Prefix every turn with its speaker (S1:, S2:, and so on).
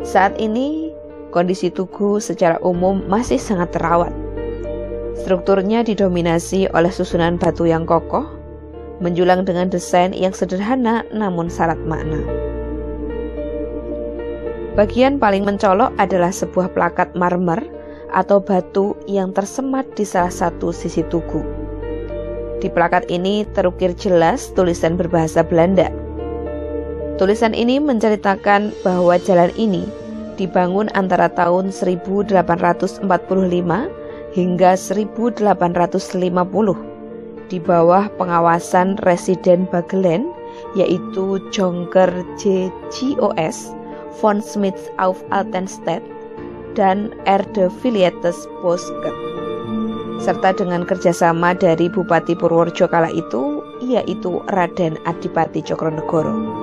S1: Saat ini, kondisi Tugu secara umum masih sangat terawat. Strukturnya didominasi oleh susunan batu yang kokoh, menjulang dengan desain yang sederhana namun syarat makna. Bagian paling mencolok adalah sebuah plakat marmer atau batu yang tersemat di salah satu sisi Tugu. Di plakat ini terukir jelas tulisan berbahasa Belanda. Tulisan ini menceritakan bahwa jalan ini dibangun antara tahun 1845 hingga 1850 di bawah pengawasan Residen Bagelen, yaitu Jonker JGOS von Smith auf Altenstedt dan R. de Villiers Bosket, serta dengan kerjasama dari Bupati Purworejo kala itu, yaitu Raden Adipati Cokronegoro.